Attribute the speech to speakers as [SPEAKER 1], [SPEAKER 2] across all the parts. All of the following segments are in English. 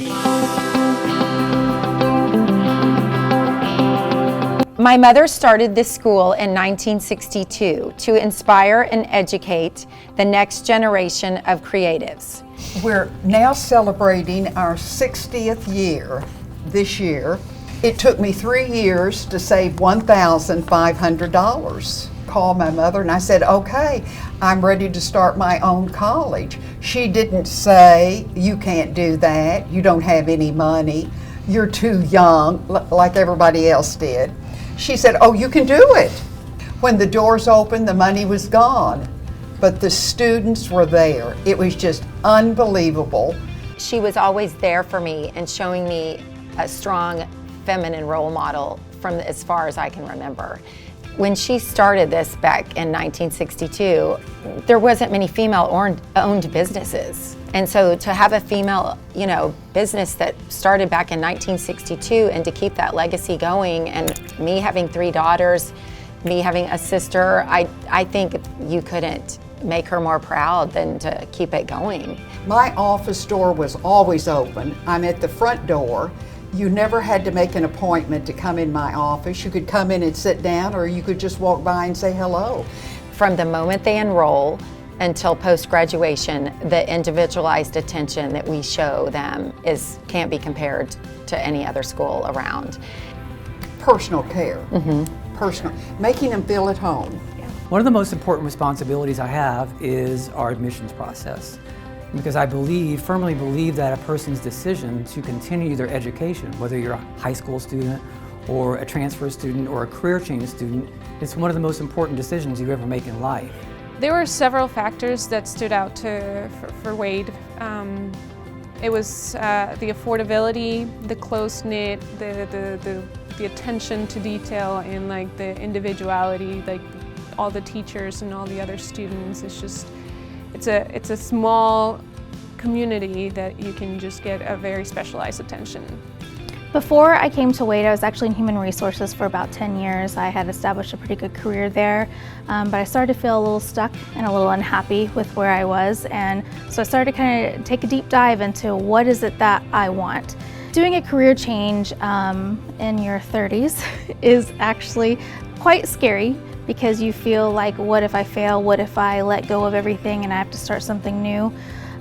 [SPEAKER 1] My mother started this school in 1962 to inspire and educate the next generation of creatives.
[SPEAKER 2] We're now celebrating our 60th year this year. It took me 3 years to save $1,500. Called my mother and I said, okay, I'm ready to start my own college. She didn't say, you can't do that, you don't have any money, you're too young, like everybody else did. She said, oh, you can do it. When the doors opened, the money was gone, but the students were there. It was just unbelievable.
[SPEAKER 1] She was always there for me and showing me a strong feminine role model from as far as I can remember. When she started this back in 1962, there wasn't many female-owned businesses. And so to have a female, business that started back in 1962 and to keep that legacy going, and me having 3 daughters, me having a sister, I think you couldn't make her more proud than to keep it going.
[SPEAKER 2] My office door was always open. I'm at the front door. You never had to make an appointment to come in my office. You could come in and sit down, or you could just walk by and say hello.
[SPEAKER 1] From the moment they enroll until post-graduation, the individualized attention that we show them can't be compared to any other school around.
[SPEAKER 2] Personal care, personal, making them feel at home.
[SPEAKER 3] One of the most important responsibilities I have is our admissions process, because I firmly believe that a person's decision to continue their education, whether you're a high school student or a transfer student or a career change student, is one of the most important decisions you ever make in life.
[SPEAKER 4] There were several factors that stood out for Wade. It was the affordability, the close-knit, the attention to detail, and like the individuality, like all the teachers and all the other students. It's a small community that you can just get a very specialized attention.
[SPEAKER 5] Before I came to Wade, I was actually in human resources for about 10 years. I had established a pretty good career there, but I started to feel a little stuck and a little unhappy with where I was, and so I started to kind of take a deep dive into what is it that I want. Doing a career change in your 30s is actually quite scary, because you feel like, what if I fail? What if I let go of everything and I have to start something new?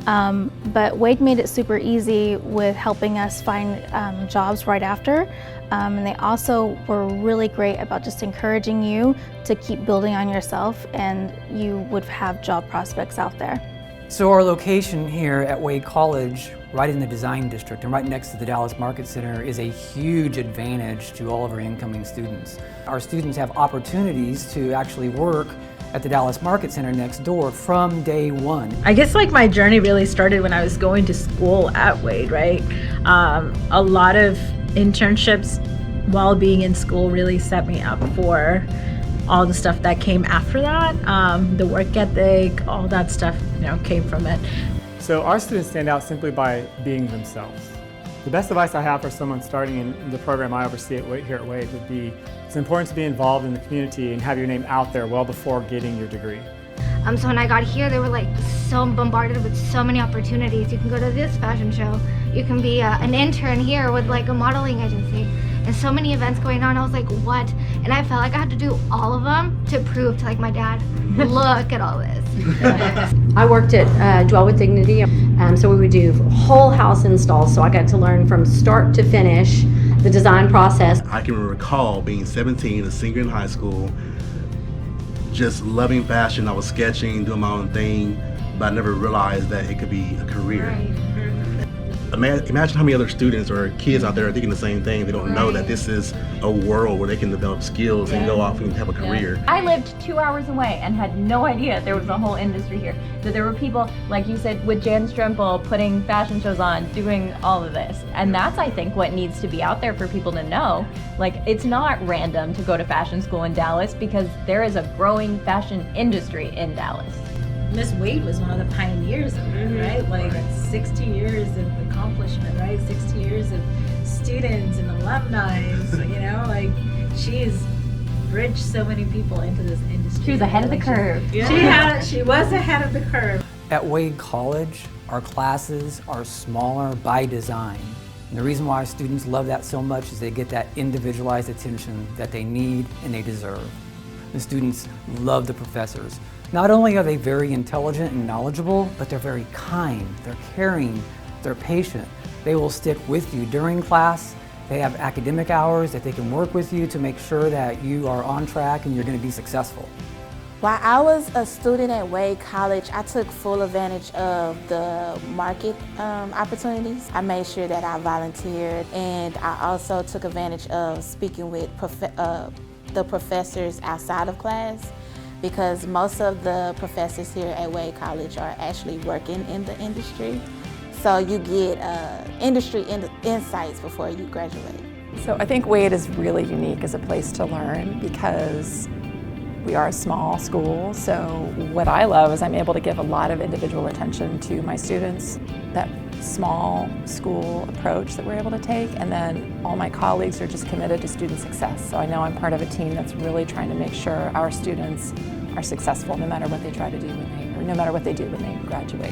[SPEAKER 5] But Wade made it super easy with helping us find jobs right after. And they also were really great about just encouraging you to keep building on yourself, and you would have job prospects out there.
[SPEAKER 3] So our location here at Wade College, right in the design district and right next to the Dallas Market Center, is a huge advantage to all of our incoming students. Our students have opportunities to actually work at the Dallas Market Center next door from day one.
[SPEAKER 6] I guess like my journey really started when I was going to school at Wade, right? A lot of internships while being in school really set me up for all the stuff that came after that. The work ethic, all that stuff, came from it.
[SPEAKER 7] So our students stand out simply by being themselves. The best advice I have for someone starting in the program I oversee here at Wade would be, it's important to be involved in the community and have your name out there well before getting your degree.
[SPEAKER 8] So when I got here, they were like so bombarded with so many opportunities. You can go to this fashion show. You can be an intern here with like a modeling agency. And so many events going on. I was like, what? And I felt like I had to do all of them to prove to like my dad, look at all this.
[SPEAKER 9] I worked at Dwell with Dignity, so we would do whole house installs, so I got to learn from start to finish the design process.
[SPEAKER 10] I can recall being 17, a senior in high school, just loving fashion. I was sketching, doing my own thing, but I never realized that it could be a career.
[SPEAKER 8] Right.
[SPEAKER 10] Imagine how many other students or kids out there are thinking the same thing. They don't know that this is a world where they can develop skills and go off and have a career.
[SPEAKER 11] I lived 2 hours away and had no idea there was a whole industry here. So there were people, like you said, with Jan Strempel putting fashion shows on, doing all of this. And that's, I think, what needs to be out there for people to know. Like, it's not random to go to fashion school in Dallas, because there is a growing fashion industry in Dallas.
[SPEAKER 6] Miss Wade was one of the pioneers of it, right? Like 60 years of accomplishment, right? 60 years of students and alumni, like she's bridged so many people into this industry.
[SPEAKER 11] She was ahead of the curve.
[SPEAKER 6] Yeah. She was ahead of the curve.
[SPEAKER 3] At Wade College, Our classes are smaller by design. And the reason why students love that so much is they get that individualized attention that they need and they deserve. The students love the professors. Not only are they very intelligent and knowledgeable, but they're very kind, they're caring, they're patient. They will stick with you during class. They have academic hours that they can work with you to make sure that you are on track and you're going to be successful.
[SPEAKER 12] While I was a student at Wade College, I took full advantage of the market opportunities. I made sure that I volunteered, and I also took advantage of speaking with the professors outside of class, because most of the professors here at Wade College are actually working in the industry. So you get industry insights before you graduate.
[SPEAKER 13] So I think Wade is really unique as a place to learn because we are a small school, so what I love is I'm able to give a lot of individual attention to my students, that small school approach that we're able to take, and then all my colleagues are just committed to student success. So I know I'm part of a team that's really trying to make sure our students are successful no matter what they try to do or no matter what they do when they graduate.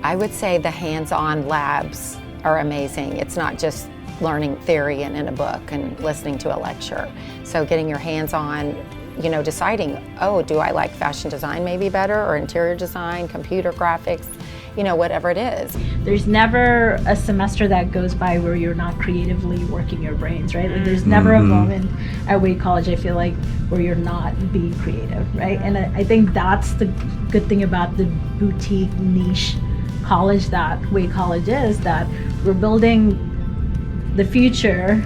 [SPEAKER 1] I would say the hands-on labs are amazing. It's not just learning theory and in a book and listening to a lecture. So getting your hands on, deciding, oh, do I like fashion design maybe better, or interior design, computer graphics, whatever it is.
[SPEAKER 6] There's never a semester that goes by where you're not creatively working your brains, right? Like there's never a moment at Wade College, I feel like, where you're not being creative, right? And I think that's the good thing about the boutique niche college that Wade College is, that we're building the future,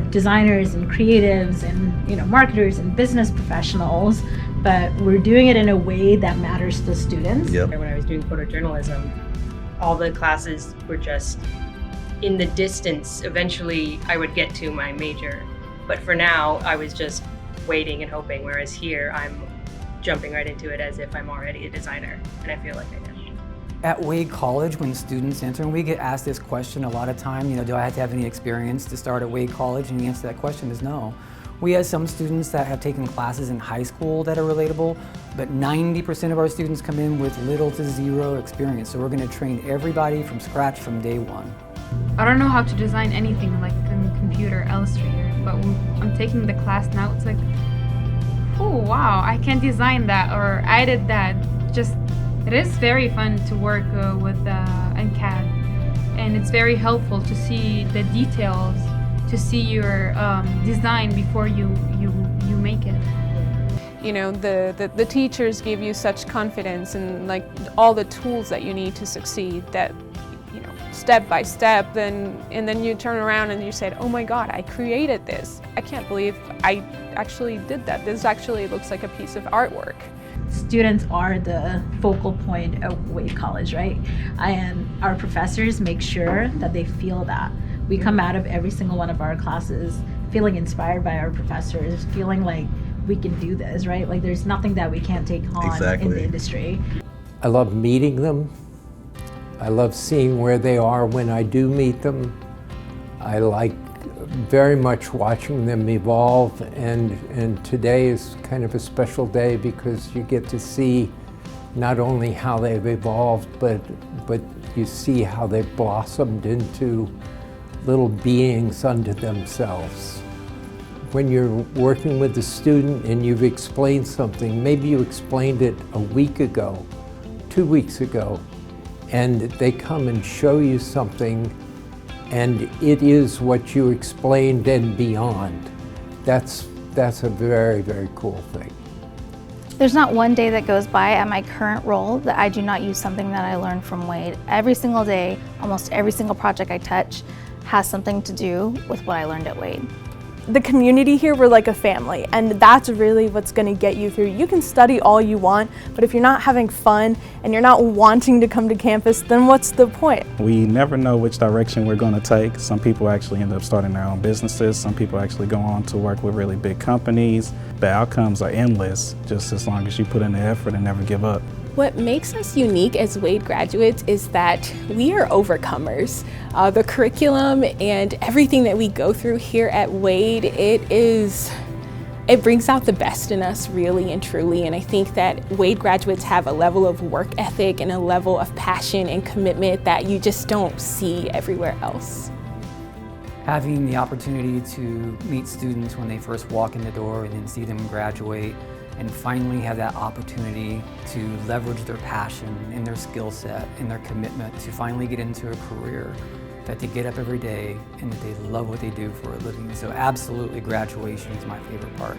[SPEAKER 6] designers and creatives and, marketers and business professionals, but we're doing it in a way that matters to students.
[SPEAKER 14] Yep. When I was doing photojournalism, all the classes were just in the distance. Eventually I would get to my major, but for now I was just waiting and hoping, whereas here I'm jumping right into it as if I'm already a designer, and I feel like I am.
[SPEAKER 3] At Wade College, when students enter, and we get asked this question a lot of time, do I have to have any experience to start at Wade College? And the answer to that question is no. We have some students that have taken classes in high school that are relatable, but 90% of our students come in with little to zero experience. So we're going to train everybody from scratch from day one.
[SPEAKER 15] I don't know how to design anything like in computer Illustrator, but when I'm taking the class now, it's like, oh wow, I can design that, or I did that. It is very fun to work with in CAD, and it's very helpful to see the details, to see your design before you make it.
[SPEAKER 4] The teachers give you such confidence and like all the tools that you need to succeed, that step by step, and then you turn around and you said, oh my God, I created this. I can't believe I actually did that. This actually looks like a piece of artwork.
[SPEAKER 6] Students are the focal point of Wade College, right? And our professors make sure that they feel that. We come out of every single one of our classes feeling inspired by our professors, feeling like we can do this, right? Like there's nothing that we can't take on in the industry.
[SPEAKER 16] I love meeting them. I love seeing where they are when I do meet them. I like very much watching them evolve, and today is kind of a special day because you get to see not only how they've evolved, but you see how they've blossomed into little beings unto themselves. When you're working with a student and you've explained something, maybe you explained it a week ago, 2 weeks ago, and they come and show you something and it is what you explained and beyond. That's a very, very cool thing.
[SPEAKER 5] There's not one day that goes by at my current role that I do not use something that I learned from Wade. Every single day, almost every single project I touch has something to do with what I learned at Wade.
[SPEAKER 17] The community here, we're like a family, and that's really what's going to get you through. You can study all you want, but if you're not having fun and you're not wanting to come to campus, then what's the point?
[SPEAKER 18] We never know which direction we're going to take. Some people actually end up starting their own businesses. Some people actually go on to work with really big companies. The outcomes are endless, just as long as you put in the effort and never give up.
[SPEAKER 19] What makes us unique as Wade graduates is that we are overcomers. The curriculum and everything that we go through here at Wade, it's it brings out the best in us, really and truly. And I think that Wade graduates have a level of work ethic and a level of passion and commitment that you just don't see everywhere else.
[SPEAKER 3] Having the opportunity to meet students when they first walk in the door and then see them graduate, and finally have that opportunity to leverage their passion and their skill set and their commitment to finally get into a career that they get up every day and that they love what they do for a living. So absolutely, graduation is my favorite part.